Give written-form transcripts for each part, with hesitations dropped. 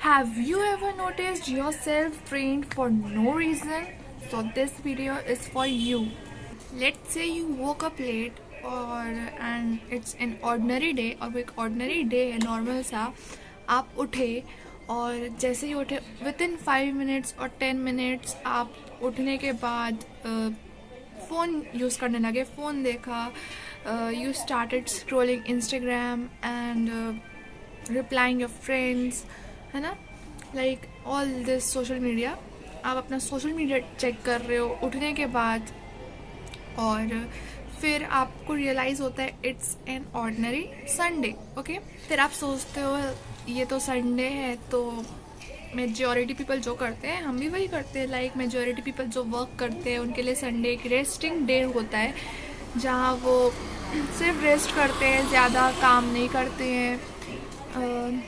Have you ever noticed yourself drained for no reason? So this video is for you. Let's say you woke up late और and it's an ordinary day और वो एक ordinary day है normal सा. आप उठे और जैसे ही उठे within 5 minutes और 10 minutes आप उठने के बाद फ़ोन यूज़ करने लगे. फ़ोन देखा, you started scrolling Instagram and replying your friends, है ना, like all this social media. आप अपना सोशल मीडिया चेक कर रहे हो उठने के बाद और फिर आपको रियलाइज़ होता है it's an ordinary Sunday. Okay, फिर आप सोचते हो ये तो संडे है, तो मेजॉरिटी पीपल जो करते हैं हम भी वही करते हैं. लाइक मेजॉरिटी पीपल जो वर्क करते हैं उनके लिए संडे एक रेस्टिंग डे होता है जहाँ वो सिर्फ रेस्ट करते हैं, ज़्यादा काम नहीं करते हैं.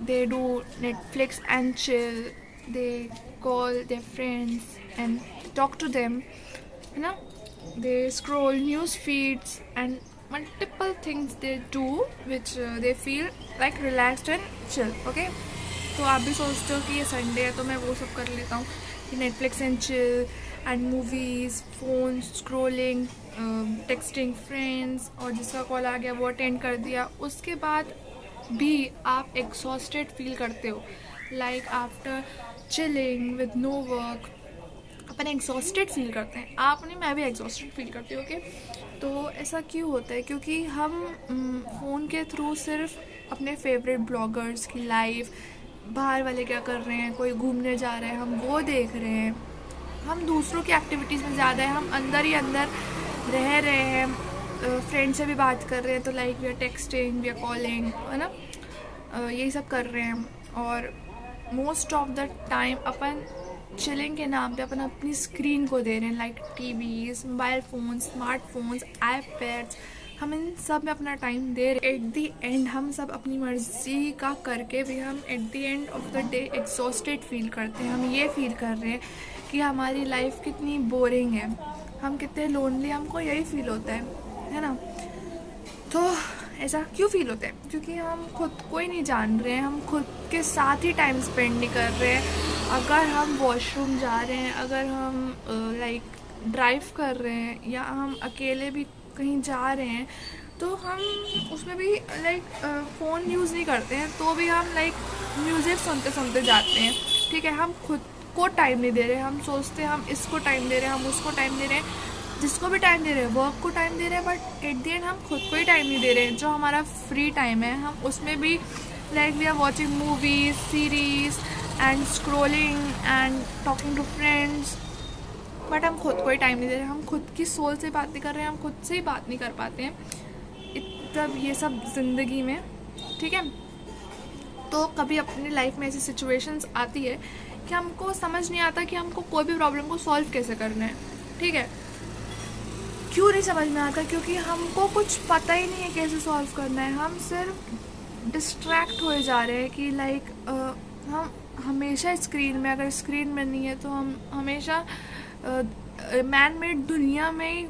They do Netflix and chill. They call their friends and talk to them. You know, they scroll news feeds and multiple things they do which they feel like relaxed and chill. Okay, तो आप भी सोचते हो कि ये Sunday है तो मैं वो सब कर लेता हूँ कि Netflix and chill and movies, phone scrolling, texting friends और जिसका कॉल आ गया वो अटेंड कर दिया. उसके बाद भी आप एग्जॉस्टेड फील करते हो. Like after chilling with no work अपन एग्जॉस्टेड फील करते हैं. आप नहीं, मैं भी एग्जॉस्टेड फील करती हूँ. ओके, तो ऐसा क्यों होता है? क्योंकि हम फ़ोन के थ्रू सिर्फ अपने फेवरेट ब्लॉगर्स की लाइफ, बाहर वाले क्या कर रहे हैं, कोई घूमने जा रहे हैं, हम वो देख रहे हैं. हम दूसरों की एक्टिविटीज़ में ज़्यादा है, हम अंदर ही अंदर रह रहे हैं. फ्रेंड से भी बात कर रहे हैं तो like we are texting, we are calling, है ना, यही सब कर रहे हैं. और मोस्ट ऑफ द टाइम अपन चिलिंग के नाम पे अपन अपनी स्क्रीन को दे रहे हैं. Like TVs, mobile phone, smartphones, iPads, हम इन सब में अपना टाइम दे रहे. एट दी एंड हम सब अपनी मर्जी का करके भी हम at the end of the day exhausted feel करते हैं. हम ये फील कर रहे हैं कि हमारी लाइफ कितनी बोरिंग है, हम कितने लोनली, हमको यही फील होता है ना. तो ऐसा क्यों फील होता है? क्योंकि हम खुद को ही नहीं जान रहे हैं, हम खुद के साथ ही टाइम स्पेंड नहीं कर रहे हैं. अगर हम वॉशरूम जा रहे हैं, अगर हम लाइक ड्राइव कर रहे हैं या हम अकेले भी कहीं जा रहे हैं तो हम उसमें भी लाइक फ़ोन यूज़ नहीं करते हैं, तो भी हम लाइक म्यूज़िक सुनते सुनते जाते हैं. ठीक है, हम खुद को टाइम नहीं दे रहे. हम सोचते हैं हम इसको टाइम दे रहे हैं, हम उसको टाइम दे रहे हैं, जिसको भी टाइम दे रहे हैं, वर्क को टाइम दे रहे हैं, बट एट दी एंड हम खुद को ही टाइम नहीं दे रहे हैं. जो हमारा फ्री टाइम है हम उसमें भी like we are watching movies, series and scrolling and talking to friends, but हम खुद को ही टाइम नहीं दे रहे. हम खुद की सोल से बात नहीं कर रहे हैं, हम खुद से ही बात नहीं कर पाते हैं. तब ये सब ज़िंदगी में, ठीक है, तो कभी अपनी लाइफ में ऐसी सिचुएशंस आती है कि हमको समझ नहीं आता कि हमको कोई भी प्रॉब्लम को सॉल्व कैसे करना है. ठीक है, क्यों नहीं समझ में आता? क्योंकि हमको कुछ पता ही नहीं है कैसे सॉल्व करना है. हम सिर्फ डिस्ट्रैक्ट होए जा रहे हैं कि लाइक हम हमेशा स्क्रीन में, अगर स्क्रीन में नहीं है तो हम हमेशा मैन मेड दुनिया में ही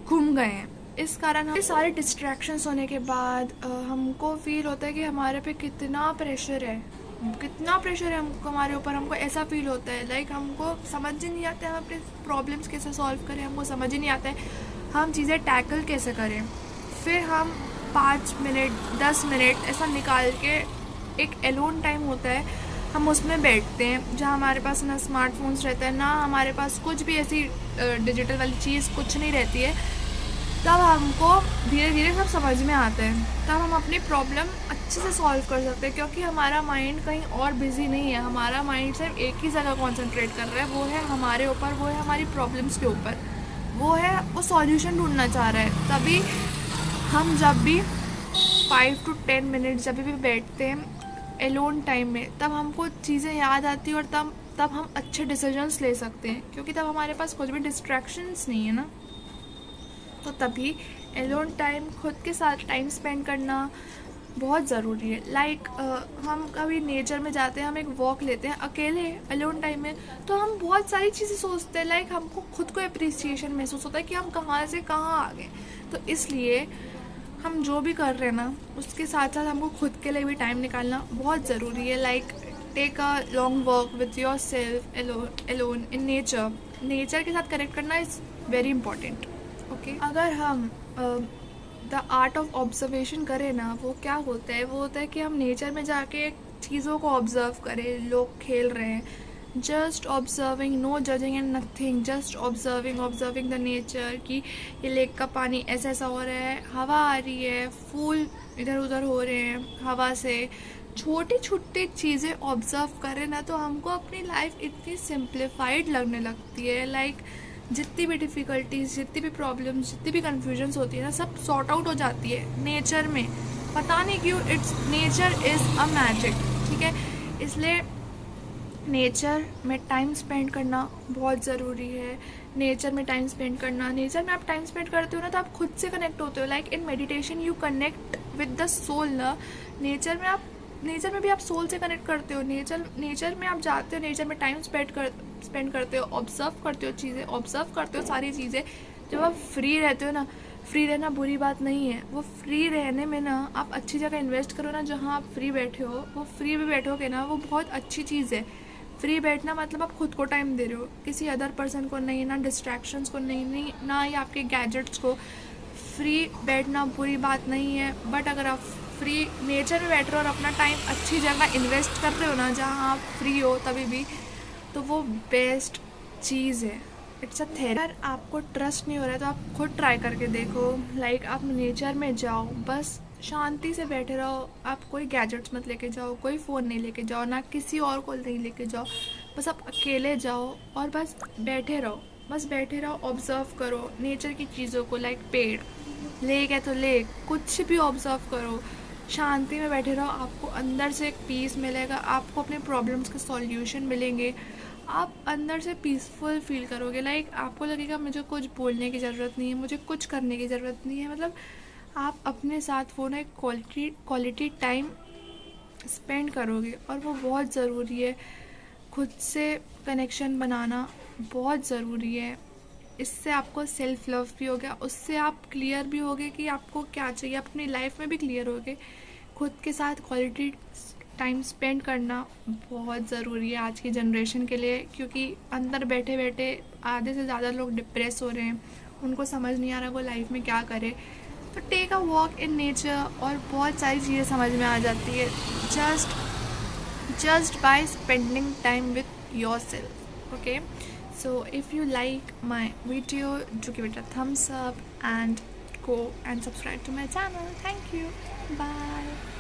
घूम गए हैं. इस कारण हम सारे डिस्ट्रैक्शंस होने के बाद हमको फील होता है कि हमारे पे कितना प्रेशर है, कितना प्रेशर है हमको, हमारे ऊपर. हमको ऐसा फील होता है लाइक हमको समझ ही नहीं आता है हम अपने प्रॉब्लम्स कैसे सॉल्व करें. हमको समझ ही नहीं आता है हम चीज़ें टैकल कैसे करें. फिर हम 5 मिनट 10 मिनट ऐसा निकाल के, एक एलोन टाइम होता है, हम उसमें बैठते हैं जहाँ हमारे पास ना स्मार्टफोन्स रहता है, ना हमारे पास कुछ भी ऐसी डिजिटल वाली चीज़ कुछ नहीं रहती है. तब हमको धीरे धीरे सब समझ में आता है, तब हम अपनी प्रॉब्लम अच्छे से सॉल्व कर सकते हैं. क्योंकि हमारा माइंड कहीं और बिजी नहीं है, हमारा माइंड सिर्फ एक ही जगह कंसंट्रेट कर रहा है, वो है हमारे ऊपर, वो है हमारी प्रॉब्लम्स के ऊपर, वो है वो सॉल्यूशन ढूंढना चाह रहा है. तभी हम जब भी 5 to 10 मिनट जब भी बैठते हैं एलोन टाइम में, तब हमको चीज़ें याद आती है और तब हम अच्छे डिसीजंस ले सकते हैं. क्योंकि तब हमारे पास कुछ भी डिस्ट्रैक्शंस नहीं है ना. तो तभी एलोन टाइम, खुद के साथ टाइम स्पेंड करना बहुत ज़रूरी है. लाइक हम कभी नेचर में जाते हैं, हम एक वॉक लेते हैं अकेले एलोन टाइम में, तो हम बहुत सारी चीज़ें सोचते हैं. लाइक हमको खुद को अप्रिसिएशन महसूस होता है कि हम कहाँ से कहाँ आ गए. तो इसलिए हम जो भी कर रहे हैं ना, उसके साथ साथ हमको खुद के लिए भी टाइम निकालना बहुत ज़रूरी है. Like take a long walk with yourself alone in nature. Nature के साथ कनेक्ट करना इज़ वेरी इंपॉर्टेंट. ओके, अगर हम द आर्ट ऑफ ऑब्जर्वेशन करें ना, वो क्या होता है, वो होता है कि हम नेचर में जाके चीज़ों को ऑब्जर्व करें. लोग खेल रहे हैं, just observing, no judging and nothing, just observing the nature कि ये लेक का पानी ऐसा ऐसा हो रहा है, हवा आ रही है, फूल इधर उधर हो रहे हैं हवा से. छोटी छोटी चीज़ें ऑब्जर्व करें ना, तो हमको अपनी लाइफ इतनी सिंप्लीफाइड लगने लगती है. लाइक जितनी भी डिफ़िकल्टीज, जितनी भी प्रॉब्लम्स, जितनी भी कन्फ्यूजन्स होती है ना, सब सॉर्ट आउट हो जाती है नेचर में. पता नहीं क्यों, it's nature is a magic. ठीक है, इसलिए नेचर में टाइम स्पेंड करना बहुत ज़रूरी है. नेचर में टाइम स्पेंड करना, नेचर में आप टाइम स्पेंड करते हो ना, तो आप खुद से कनेक्ट होते हो. Like in meditation you connect with the soul ना. नेचर में भी आप सोल से कनेक्ट करते हो. नेचर में आप जाते हो, नेचर में टाइम स्पेंड करते हो, ऑब्जर्व करते हो चीज़ें, ऑब्जर्व करते हो सारी चीज़ें. जब आप फ्री रहते हो ना, फ्री रहना बुरी बात नहीं है. वो फ्री रहने में ना, आप अच्छी जगह इन्वेस्ट करो ना, जहाँ आप फ्री बैठे हो, वो फ्री भी बैठोगे ना, वो बहुत अच्छी चीज़ है. फ्री बैठना मतलब आप खुद को टाइम दे रहे हो, किसी अदर पर्सन को नहीं, ना डिस्ट्रैक्शंस को नहीं, ना ही आपके गैजेट्स को. फ्री बैठना बुरी बात नहीं है, बट अगर आप फ्री नेचर में बैठ रहे हो और अपना टाइम अच्छी जगह इन्वेस्ट कर रहे हो ना, जहाँ आप फ्री हो तभी भी, तो वो बेस्ट चीज़ है. It's a therapy. अगर आपको ट्रस्ट नहीं हो रहा है तो आप खुद ट्राई करके देखो. लाइक आप नेचर में जाओ, बस शांति से बैठे रहो. आप कोई गैजेट्स मत लेके जाओ, कोई फ़ोन नहीं लेके जाओ, ना किसी और को नहीं लेके जाओ. बस आप अकेले जाओ और बस बैठे रहो, ऑब्जर्व करो नेचर की चीज़ों को. लाइक पेड़, लेक है तो लेक, कुछ भी ऑब्जर्व करो, शांति में बैठे रहो. आपको अंदर से एक पीस मिलेगा, आपको अपने प्रॉब्लम्स के सॉल्यूशन मिलेंगे, आप अंदर से पीसफुल फील करोगे. लाइक आपको लगेगा मुझे कुछ बोलने की ज़रूरत नहीं है, मुझे कुछ करने की ज़रूरत नहीं है. मतलब आप अपने साथ वो ना एक क्वालिटी टाइम स्पेंड करोगे, और वो बहुत ज़रूरी है. खुद से कनेक्शन बनाना बहुत ज़रूरी है. इससे आपको सेल्फ लव भी हो गया, उससे आप क्लियर भी होगे कि आपको क्या चाहिए, आप अपनी लाइफ में भी क्लियर होगे. खुद के साथ क्वालिटी टाइम स्पेंड करना बहुत ज़रूरी है आज की जनरेशन के लिए, क्योंकि अंदर बैठे बैठे आधे से ज़्यादा लोग डिप्रेस हो रहे हैं. उनको समझ नहीं आ रहा वो लाइफ में क्या करे. तो take a walk in nature, और बहुत सारी चीज़ें समझ में आ जाती है just by spending time with yourself. Okay, so if you like my video, do give it a thumbs up and go and subscribe to my channel. Thank you. Bye.